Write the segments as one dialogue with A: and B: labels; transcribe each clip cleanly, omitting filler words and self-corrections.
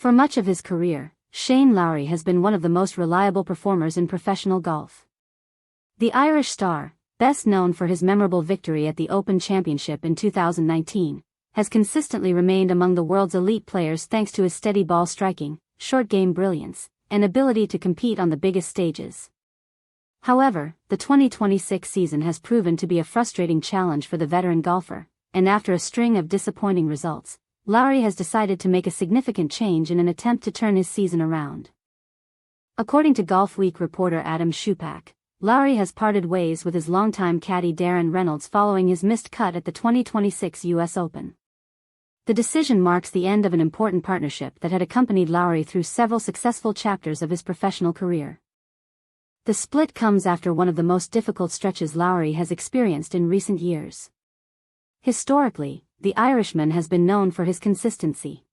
A: For much of his career, Shane Lowry has been one of the most reliable performers in professional golf. The Irish star, best known for his memorable victory at the Open Championship in 2019, has consistently remained among the world's elite players thanks to his steady ball striking, short game brilliance, and ability to compete on the biggest stages. However, the 2026 season has proven to be a frustrating challenge for the veteran golfer, and after a string of disappointing results, Lowry has decided to make a significant change in an attempt to turn his season around. According to Golf Week reporter Adam Schupak, Lowry has parted ways with his longtime caddy Darren Reynolds following his missed cut at the 2026 U.S. Open. The decision marks the end of an important partnership that had accompanied Lowry through several successful chapters of his professional career. The split comes after one of the most difficult stretches Lowry has experienced in recent years. Historically, the Irishman has been known for his consistency.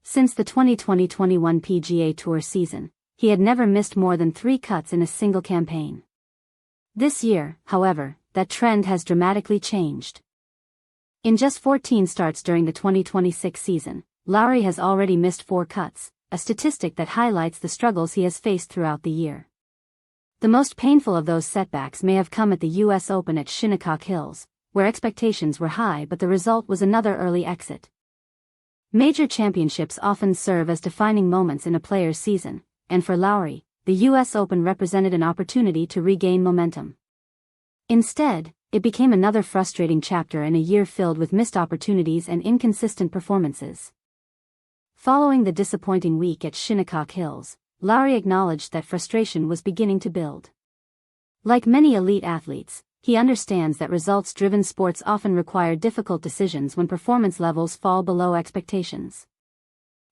A: Since the 2020-21 PGA Tour season, he had never missed more than 3 cuts in a single campaign. This year, however, that trend has dramatically changed. In just 14 starts during the 2026 season, Lowry has already missed 4 cuts, a statistic that highlights the struggles he has faced throughout the year. The most painful of those setbacks may have come at the U.S. Open at Shinnecock Hills, where expectations were high but the result was another early exit. Major championships often serve as defining moments in a player's season, and for Lowry, the U.S. Open represented an opportunity to regain momentum. Instead, it became another frustrating chapter in a year filled with missed opportunities and inconsistent performances. Following the disappointing week at Shinnecock Hills, Lowry acknowledged that frustration was beginning to build. Like many elite athletes, he understands that results-driven sports often require difficult decisions when performance levels fall below expectations.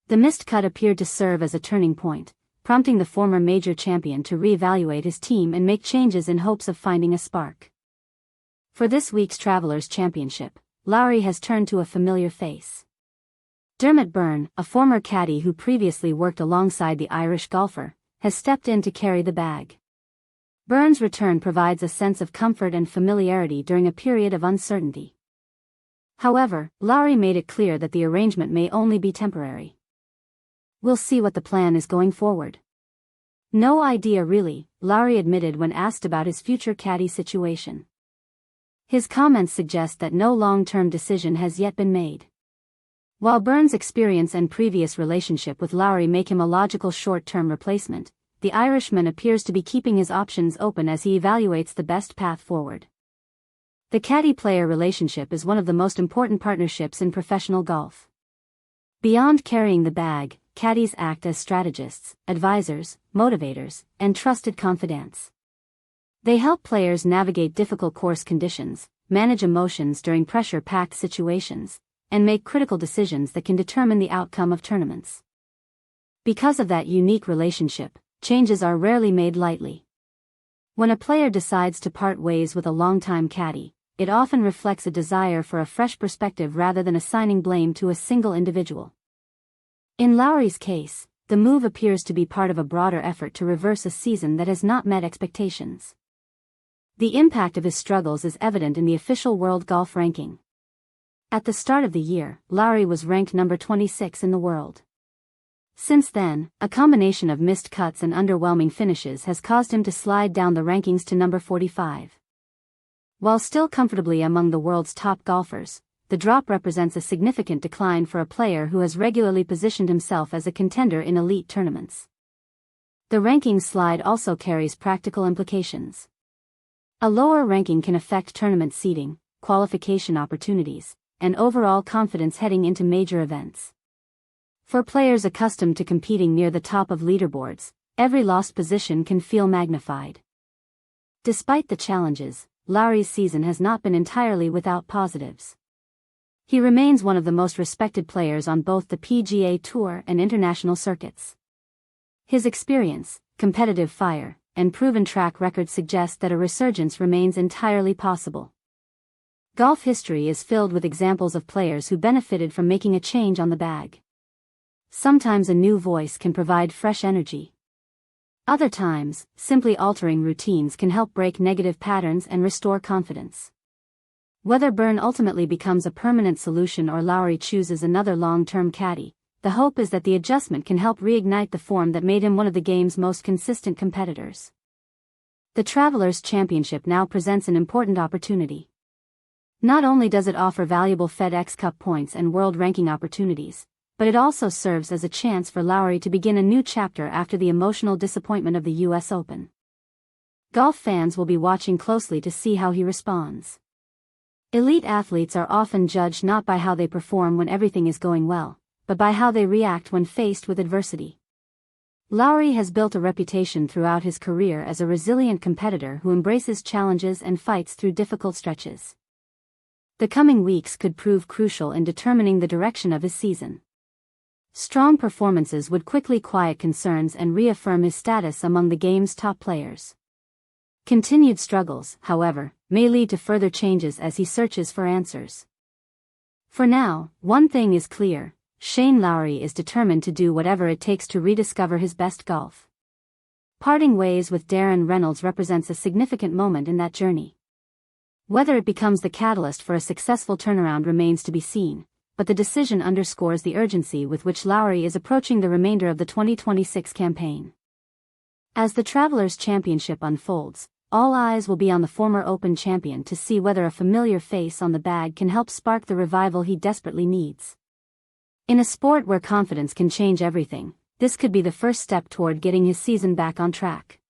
A: The missed cut appeared to serve as a turning point, prompting the former major champion to reevaluate his team and make changes in hopes of finding a spark. For this week's Travelers Championship, Lowry has turned to a familiar face. Dermot Byrne, a former caddy who previously worked alongside the Irish golfer, has stepped in to carry the bag. Byrne's return provides a sense of comfort and familiarity during a period of uncertainty. However, Lowry made it clear that the arrangement may only be temporary. "We'll see what the plan is going forward." "No idea really," Lowry admitted when asked about his future caddy situation. His comments suggest that no long-term decision has yet been made. While Byrne's experience and previous relationship with Lowry make him a logical short-term replacement, the Irishman appears to be keeping his options open as he evaluates the best path forward. The caddy-player relationship is one of the most important partnerships in professional golf. Beyond carrying the bag, caddies act as strategists, advisors, motivators, and trusted confidants. They help players navigate difficult course conditions, manage emotions during pressure-packed situations, and make critical decisions that can determine the outcome of tournaments. Because of that unique relationship, changes are rarely made lightly. When a player decides to part ways with a longtime caddy, it often reflects a desire for a fresh perspective rather than assigning blame to a single individual. In Lowry's case, the move appears to be part of a broader effort to reverse a season that has not met expectations. The impact of his struggles is evident in the official World Golf Ranking. At the start of the year, Lowry was ranked number 26 in the world. Since then, a combination of missed cuts and underwhelming finishes has caused him to slide down the rankings to number 45. While still comfortably among the world's top golfers, the drop represents a significant decline for a player who has regularly positioned himself as a contender in elite tournaments. The rankings slide also carries practical implications. A lower ranking can affect tournament seeding, qualification opportunities, and overall confidence heading into major events. For players accustomed to competing near the top of leaderboards, every lost position can feel magnified. Despite the challenges, Lowry's season has not been entirely without positives. He remains one of the most respected players on both the PGA Tour and international circuits. His experience, competitive fire, and proven track record suggest that a resurgence remains entirely possible. Golf history is filled with examples of players who benefited from making a change on the bag. Sometimes a new voice can provide fresh energy. Other times, simply altering routines can help break negative patterns and restore confidence. Whether Byrne ultimately becomes a permanent solution or Lowry chooses another long-term caddy, the hope is that the adjustment can help reignite the form that made him one of the game's most consistent competitors. The Travelers' Championship now presents an important opportunity. Not only does it offer valuable FedEx Cup points and world ranking opportunities, but it also serves as a chance for Lowry to begin a new chapter after the emotional disappointment of the US Open. Golf fans will be watching closely to see how he responds. Elite athletes are often judged not by how they perform when everything is going well, but by how they react when faced with adversity. Lowry has built a reputation throughout his career as a resilient competitor who embraces challenges and fights through difficult stretches. The coming weeks could prove crucial in determining the direction of his season. Strong performances would quickly quiet concerns and reaffirm his status among the game's top players. Continued struggles, however, may lead to further changes as he searches for answers. For now, one thing is clear: Shane Lowry is determined to do whatever it takes to rediscover his best golf. Parting ways with Darren Reynolds represents a significant moment in that journey. Whether it becomes the catalyst for a successful turnaround remains to be seen, but the decision underscores the urgency with which Lowry is approaching the remainder of the 2026 campaign. As the Travelers' Championship unfolds, all eyes will be on the former Open champion to see whether a familiar face on the bag can help spark the revival he desperately needs. In a sport where confidence can change everything, this could be the first step toward getting his season back on track.